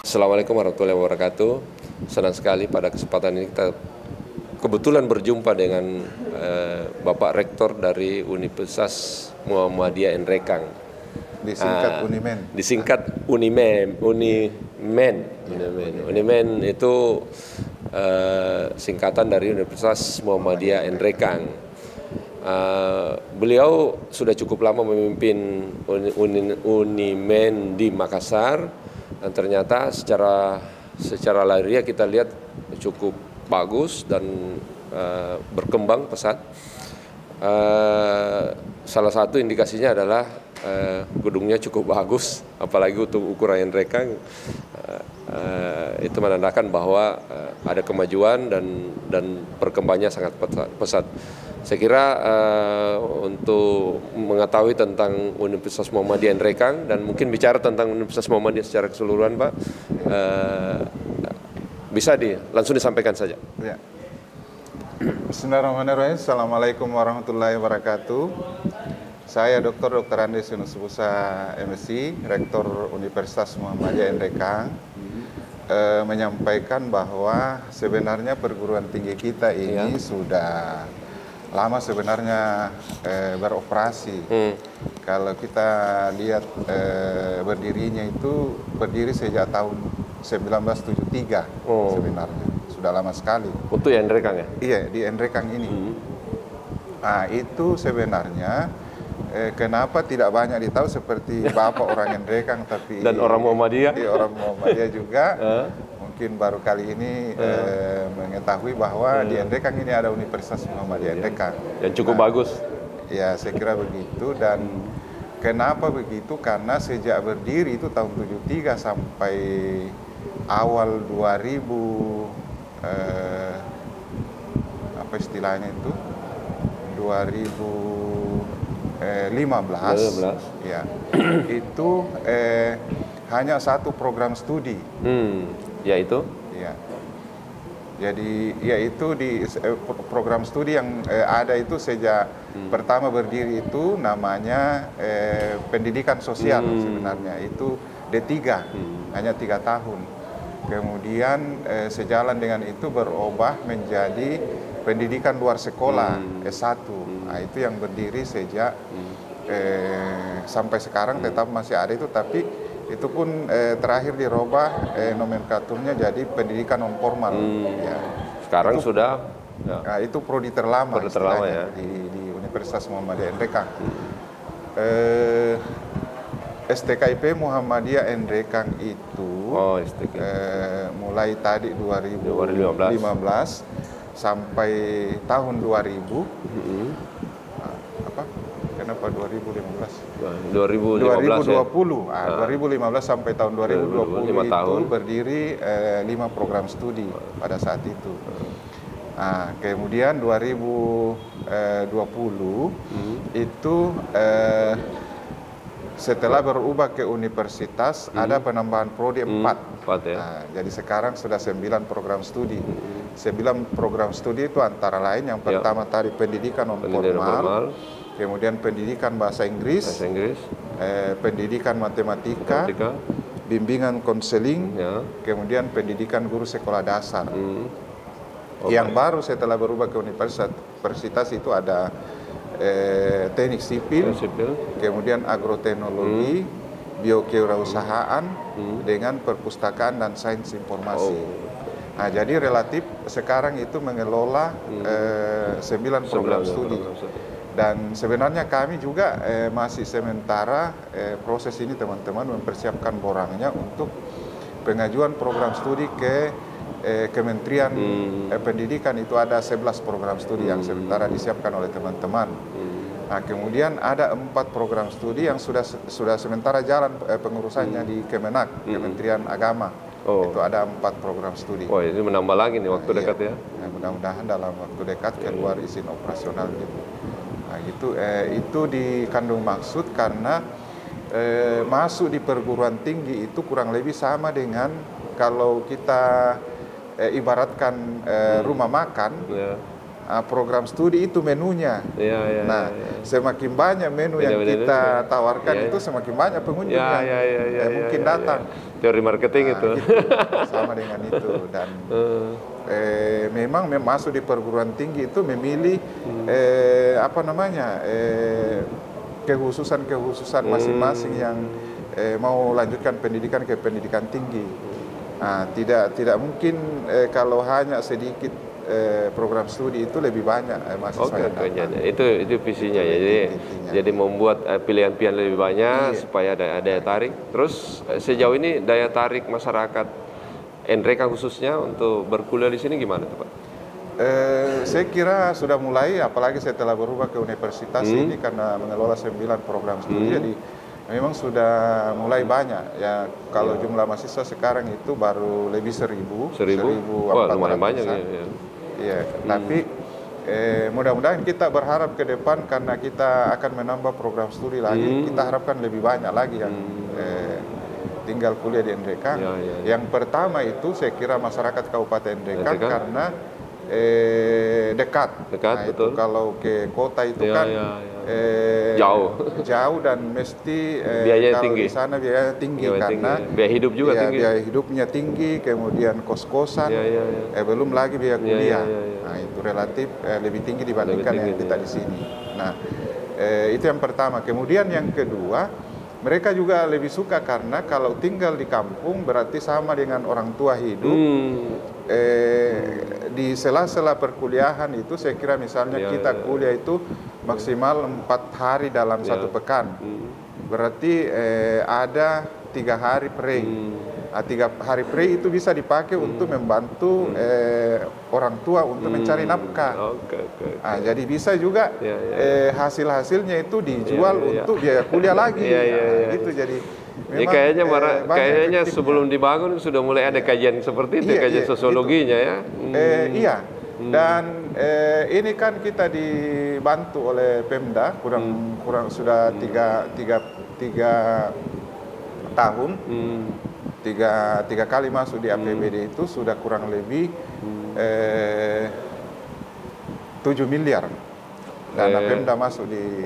Assalamualaikum warahmatullahi wabarakatuh. Senang sekali pada kesempatan ini kita kebetulan berjumpa dengan Bapak Rektor dari Universitas Muhammadiyah Enrekang. Disingkat Unimen. Disingkat Unimen. Unimen itu singkatan dari Universitas Muhammadiyah Enrekang. Beliau sudah cukup lama memimpin Unimen di Makassar. Dan ternyata secara lahiriah kita lihat cukup bagus dan berkembang pesat. Salah satu indikasinya adalah gedungnya cukup bagus, apalagi untuk ukuran Enrekang. Itu menandakan bahwa ada kemajuan dan perkembangannya sangat pesat. Saya kira untuk mengetahui tentang Universitas Muhammadiyah Enrekang dan mungkin bicara tentang Universitas Muhammadiyah secara keseluruhan, Pak, bisa langsung disampaikan saja. Ya. Bismillahirrahmanirrahim. Assalamualaikum warahmatullahi wabarakatuh. Saya Dr. Andes Yunus Busa, MSc, Rektor Universitas Muhammadiyah Enrekang, menyampaikan bahwa sebenarnya perguruan tinggi kita ini sudah lama sebenarnya beroperasi. Kalau kita lihat berdiri sejak tahun 1973 sebenarnya. Sudah lama sekali. Untuk ya Enrekang ya? Iya, di Enrekang ini. Nah, itu sebenarnya kenapa tidak banyak ditahu seperti Bapak orang Enrekang tapi dan orang Muhammadiyah? Iya, orang Muhammadiyah juga. Mungkin baru kali ini mengetahui bahwa di Enrekang ini ada Universitas Muhammadiyah Enrekang. Yang cukup bagus. Ya, saya kira begitu. Dan kenapa begitu? Karena sejak berdiri itu tahun 73 sampai awal 2000 apa istilahnya itu 2015 ya itu hanya satu program studi yaitu ya jadi yaitu di program studi yang ada itu sejak pertama berdiri itu namanya pendidikan sosial sebenarnya itu D3 hanya 3 tahun. Kemudian sejalan dengan itu berubah menjadi pendidikan luar sekolah S1. Nah, itu yang berdiri sejak sampai sekarang tetap masih ada itu, tapi itu pun terakhir dirubah nomenklaturnya jadi pendidikan non formal. Ya. Sekarang itu, sudah. Ya. Nah, itu prodi terlama ya. di Universitas Muhammadiyah Enrekang. STKIP Muhammadiyah Enrekang itu mulai tadi 2015 sampai tahun 2000. Kenapa 2015? 2015 2020. Ya? 2015 sampai tahun 2020 itu berdiri 5 program studi pada saat itu. Nah, kemudian 2020 itu setelah berubah ke universitas ada penambahan prodi 4 ya. Nah, jadi sekarang sudah 9 program studi. 9 program studi itu antara lain yang pertama tadi pendidikan non formal, kemudian pendidikan bahasa Inggris, pendidikan matematika, bimbingan konseling, kemudian pendidikan guru sekolah dasar. Yang baru setelah berubah ke universitas itu ada teknik sipil, kemudian agroteknologi, biokewirausahaan, dengan perpustakaan dan sains informasi. Nah, jadi relatif sekarang itu mengelola 9 program studi. Dan sebenarnya kami juga masih sementara proses ini teman-teman mempersiapkan borangnya untuk pengajuan program studi ke Kementerian Pendidikan. Itu ada 11 program studi yang sementara disiapkan oleh teman-teman. Nah, kemudian ada 4 program studi yang sudah sementara jalan pengurusannya di Kemenak, Kementerian Agama. Itu ada 4 program studi. Ini menambah lagi nih waktu dekat ya. Mudah-mudahan dalam waktu dekat keluar izin operasional gitu. Nah, itu dikandung maksud karena masuk di perguruan tinggi itu kurang lebih sama dengan kalau kita ibaratkan rumah makan. program studi itu menunya. Nah, semakin banyak menu yang kita tawarkan itu semakin banyak pengunjung yang mungkin datang. Teori marketing itu. Gitu, sama dengan itu. Dan memang masuk di perguruan tinggi itu memilih kehususan masing-masing yang mau lanjutkan pendidikan ke pendidikan tinggi. Nah, tidak mungkin kalau hanya sedikit program studi itu lebih banyak mahasiswa yang datang. Itu visinya ya. Jadi membuat pilihan-pilihan lebih banyak supaya ada daya tarik. Terus sejauh ini daya tarik masyarakat NREKA khususnya untuk berkuliah di sini gimana tuh Pak? Saya kira sudah mulai, apalagi setelah berubah ke universitas ini karena mengelola 9 program studi, jadi memang sudah mulai banyak ya. Kalau jumlah mahasiswa sekarang itu baru lebih 1.000. Wah, lumayan banyak ya. Iya, tapi mudah-mudahan kita berharap ke depan karena kita akan menambah program studi lagi, kita harapkan lebih banyak lagi yang tinggal kuliah di NREKA. Yang pertama itu saya kira masyarakat Kabupaten NREKA karena dekat. Nah, itu kalau ke kota itu kan jauh dan mesti biaya kalau tinggi. Di sana biaya tinggi karena biaya hidup juga tinggi. Biaya hidupnya tinggi, kemudian kos-kosan, belum lagi biaya kuliah. Nah, itu relatif lebih tinggi dibandingkan yang kita di sini. Nah, itu yang pertama. Kemudian yang kedua, mereka juga lebih suka karena kalau tinggal di kampung berarti sama dengan orang tua hidup. Di sela-sela perkuliahan itu saya kira misalnya kita kuliah itu maksimal 4 hari dalam satu pekan. Berarti ada 3 hari pre. 3 hari pre itu bisa dipakai untuk membantu orang tua untuk mencari nafkah. Jadi bisa juga hasil-hasilnya itu dijual untuk biaya kuliah lagi. Gitu jadi memang, kayaknya sebelum dibangun sudah mulai ada kajian seperti itu, kajian sosiologinya ya. Iya. Dan ini kan kita dibantu oleh Pemda kurang sudah tiga tahun. Tiga kali masuk di APBD itu sudah kurang lebih 7 miliar. Dana Pemda masuk di sini.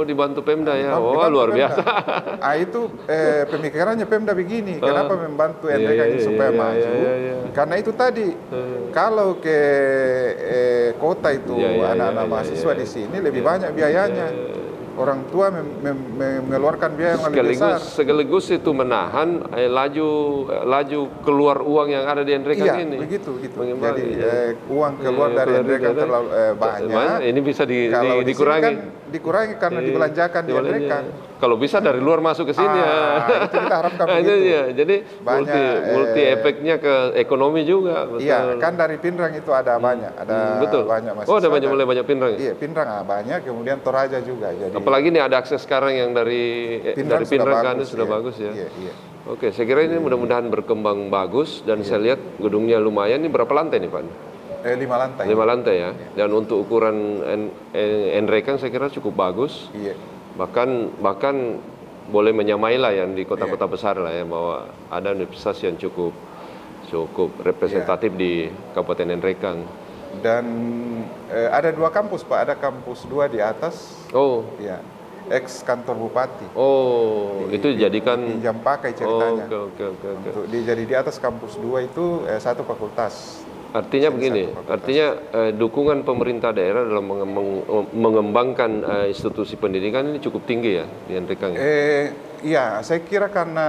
Dibantu Pemda ya. Luar biasa. Itu pemikirannya Pemda begini, kenapa membantu NREKA ini supaya maju? Karena itu tadi, kalau ke kota itu anak-anak mahasiswa di sini lebih banyak biayanya. Orang tua mengeluarkan biaya yang lebih besar. Sekaligus itu menahan laju keluar uang yang ada di NREKA ini. Begitu. Jadi uang keluar dari NREKA terlalu banyak. Ini bisa dikurangi. Kan dikurangi karena dibelanjakan di NREKA. Kalau bisa dari luar masuk ke sini itu kita harapkan begitu. Jadi multi efeknya ke ekonomi juga. Iya, kan dari Pinrang itu ada banyak, banyak mahasiswa. Ada banyak Pinrang. Iya, Pinrang banyak, kemudian Toraja juga. Jadi apalagi nih ada akses sekarang yang dari Pinrang kan sudah bagus ya. Iya. Oke, saya kira ini mudah-mudahan berkembang bagus dan saya lihat gedungnya lumayan. Ini berapa lantai nih Pak? 5 lantai. 5 lantai ya. Dan untuk ukuran NREKA saya kira cukup bagus. Iya. Bahkan boleh menyamai lah yang di kota-kota besar lah ya, bahwa ada universitas yang cukup representatif di Kabupaten NREKA. Dan ada 2 kampus Pak, ada kampus 2 di atas. Ya. Ex kantor bupati. Itu dijadikan pinjam pakai ceritanya. Oke. Untuk jadi di atas kampus 2 itu 1 fakultas. Artinya begini, dukungan pemerintah daerah dalam mengembangkan institusi pendidikan ini cukup tinggi ya di NREKA. Iya, saya kira karena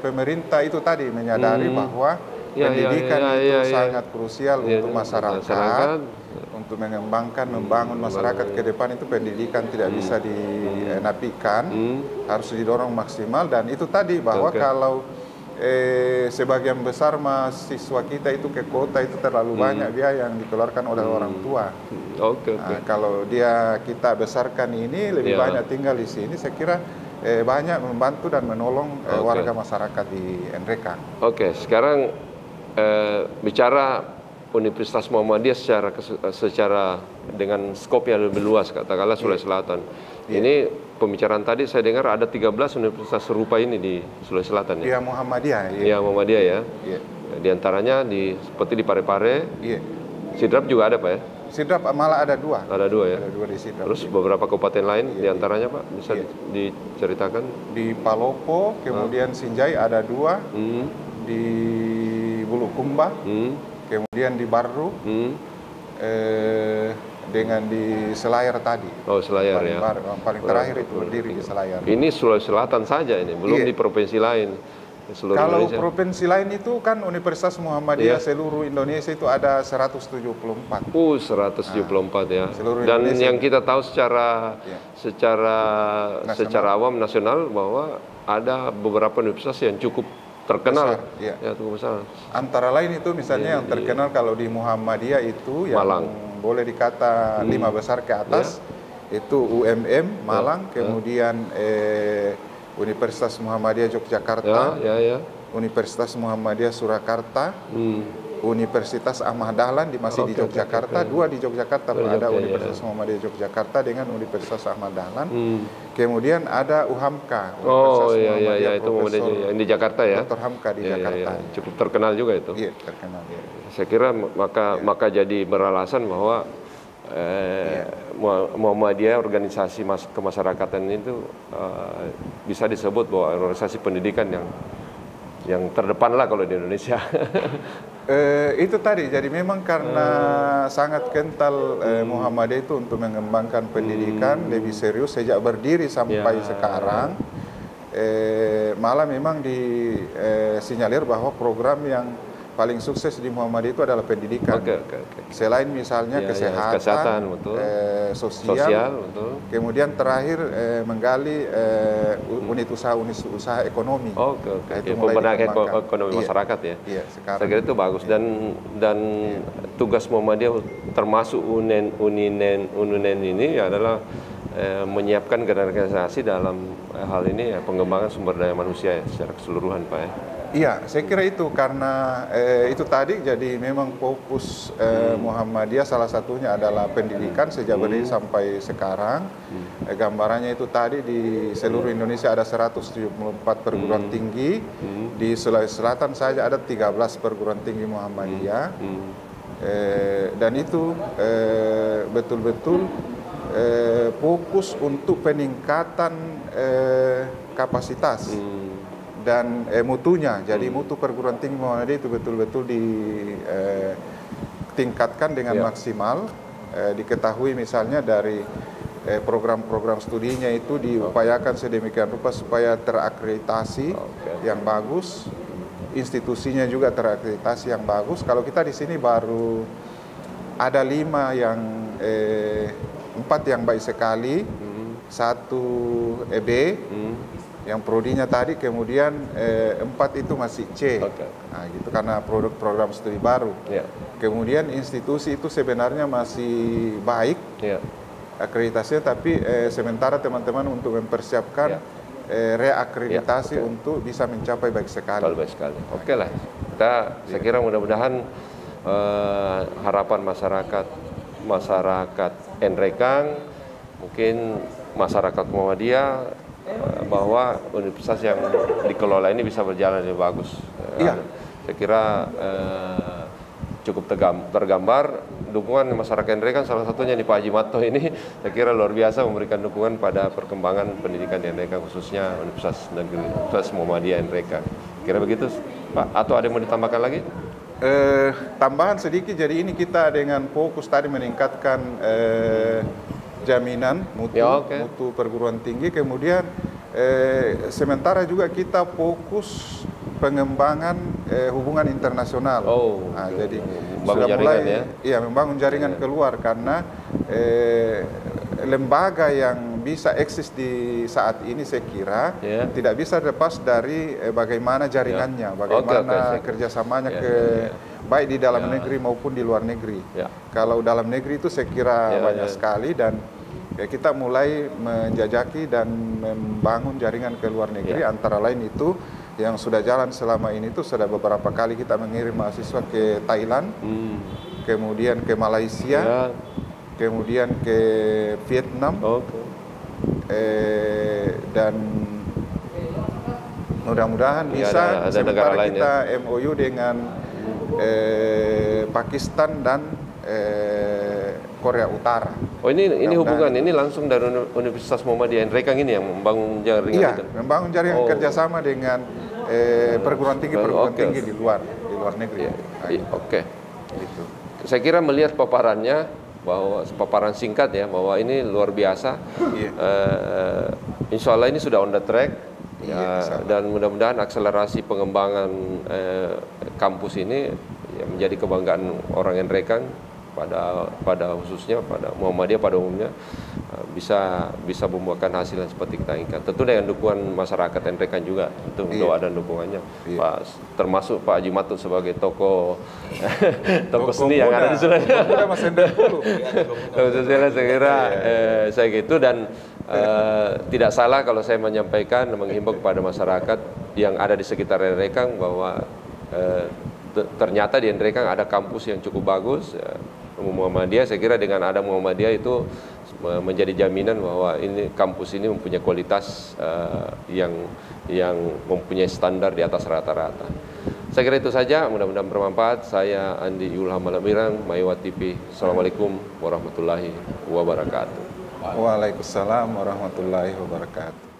pemerintah itu tadi menyadari bahwa pendidikan itu sangat krusial untuk masyarakat. Untuk membangun masyarakat ke depan itu pendidikan tidak bisa dinafikan, harus didorong maksimal. Dan itu tadi bahwa kalau sebagian besar mahasiswa kita itu ke kota itu terlalu banyak biaya yang dikeluarkan oleh orang tua. Kalau kita besarkan ini lebih banyak tinggal di sini, saya kira banyak membantu dan menolong warga masyarakat di NREKA. Sekarang bicara Universitas Muhammadiyah secara dengan skop yang lebih luas, katakanlah Sulawesi Selatan. Ini pembicaraan tadi saya dengar ada 13 universitas serupa ini di Sulawesi Selatan ya. Muhammadiyah. Iya, Muhammadiyah ya. Di antaranya seperti di Parepare. Sidrap juga ada Pak ya? Sidrap malah ada 2. Ada 2 ya? Ada 2 di Sidrap. Terus beberapa kabupaten lain diantaranya Pak, bisa diceritakan? Di Palopo, kemudian Sinjai ada 2, di Bulukumba, kemudian di Barru, dengan di Selayar tadi. Oh, Selayar ya. Paling terakhir itu berdiri di Selayar. Ini Sulawesi Selatan saja ini, belum di provinsi lain. Kalau Indonesia. Provinsi lain itu kan Universitas Muhammadiyah seluruh Indonesia itu ada 174. 174 ya. Dan Indonesia. yang kita tahu secara awam nasional bahwa ada beberapa universitas yang cukup terkenal. Besar, ya, cukup besar. Antara lain itu misalnya yang terkenal kalau di Muhammadiyah itu yang Malang. Boleh dikata 5 besar ke atas itu UMM Malang, kemudian Universitas Muhammadiyah Yogyakarta, Universitas Muhammadiyah Surakarta, Universitas Ahmad Dahlan masih di Yogyakarta, 2 di Yogyakarta ada Universitas Muhammadiyah Yogyakarta dengan Universitas Ahmad Dahlan, kemudian ada UHAMKA. Itu yang di Jakarta ya. Dr. Hamka di Jakarta. Cukup terkenal juga itu. Iya, terkenal. Ya. Saya kira maka jadi beralasan bahwa Muhammadiyah organisasi kemasyarakatan itu bisa disebut bahwa organisasi pendidikan yang terdepan lah kalau di Indonesia. Itu tadi, jadi memang karena sangat kental Muhammadiyah itu untuk mengembangkan pendidikan lebih serius sejak berdiri sampai sekarang. Malah memang disinyalir bahwa program yang paling sukses di Muhammadiyah itu adalah pendidikan. Selain misalnya kesehatan, sosial, kemudian terakhir menggali unit usaha ekonomi. Pembenahan ekonomi masyarakat ya. Iya, sekarang. Saya kira itu bagus dan tugas Muhammadiyah termasuk UNINEN ini adalah menyiapkan generasi dalam hal ini pengembangan sumber daya manusia secara keseluruhan Pak ya. Iya, saya kira itu karena itu tadi jadi memang fokus Muhammadiyah salah satunya adalah pendidikan sejak berdiri sampai sekarang. Gambarannya itu tadi di seluruh Indonesia ada 174 perguruan tinggi, di Sulawesi Selatan saja ada 13 perguruan tinggi Muhammadiyah, dan itu betul-betul fokus untuk peningkatan kapasitas dan mutunya. Jadi mutu perguruan tinggi Muhammadiyah itu betul-betul ditingkatkan dengan maksimal. Diketahui misalnya dari program-program studinya itu diupayakan sedemikian rupa supaya terakreditasi yang bagus, institusinya juga terakreditasi yang bagus. Kalau kita di sini baru ada 5 yang 4 yang baik sekali, 1 B, yang prodinya tadi, kemudian 4 itu masih C. Nah, gitu karena program studi baru. Kemudian institusi itu sebenarnya masih baik akreditasinya, tapi sementara teman-teman untuk mempersiapkan reakreditasi untuk bisa mencapai baik sekali. Oke lah. Saya kira mudah-mudahan harapan masyarakat Enrekang, mungkin masyarakat Muhammadiyah, bahwa universitas yang dikelola ini bisa berjalan lebih bagus. Saya kira cukup tergambar dukungan masyarakat Enrekang, salah satunya di Pak Haji Matto ini, saya kira luar biasa memberikan dukungan pada perkembangan pendidikan di Enrekang, khususnya Universitas Muhammadiyah Enrekang. Kira begitu Pak, atau ada yang mau ditambahkan lagi? Tambahan sedikit, jadi ini kita dengan fokus tadi meningkatkan jaminan mutu perguruan tinggi, kemudian sementara juga kita fokus pengembangan hubungan internasional. Jadi sudah mulai membangun jaringan keluar, karena lembaga yang bisa eksis di saat ini saya kira tidak bisa lepas dari bagaimana jaringannya, bagaimana kerjasamanya baik di dalam negeri maupun di luar negeri. Kalau dalam negeri itu saya kira banyak sekali, dan kita mulai menjajaki dan membangun jaringan ke luar negeri. Antara lain itu yang sudah jalan selama ini itu sudah beberapa kali kita mengirim mahasiswa ke Thailand, kemudian ke Malaysia, kemudian ke Vietnam, dan mudah-mudahan bisa sementara kita MOU dengan Pakistan dan Korea Utara. Oh ini hubungan ini langsung dari Universitas Muhammadiyah Rekang ini yang membangun jaringan iya, itu? membangun jaringan kerjasama dengan perguruan tinggi di luar negeri. Oke. Gitu. Saya kira melihat paparannya, bahwa paparan singkat ya, bahwa ini luar biasa. Insya Allah ini sudah on the track. Dan mudah-mudahan akselerasi pengembangan kampus ini menjadi kebanggaan orang Nrekang pada khususnya pada Muhammadiyah pada umumnya bisa membuahkan hasil yang seperti kita inginkan. Tentu dengan dukungan masyarakat Nrekang juga, tentu doa dan dukungannya. Termasuk Pak Haji Matut sebagai tokoh seni yang ada di Sulawesi. Saya kira saya gitu, dan tidak salah kalau saya menyampaikan, menghimbau kepada masyarakat yang ada di sekitar Nrekang bahwa ternyata di Nrekang ada kampus yang cukup bagus. Muhammadiyah, saya kira dengan ada Muhammadiyah itu menjadi jaminan bahwa ini kampus ini mempunyai kualitas yang mempunyai standar di atas rata-rata. Saya kira itu saja, mudah-mudahan bermanfaat. Saya Andi Yulham Malamirang, Maiwa TV. Assalamualaikum warahmatullahi wabarakatuh. Waalaikumsalam warahmatullahi wabarakatuh.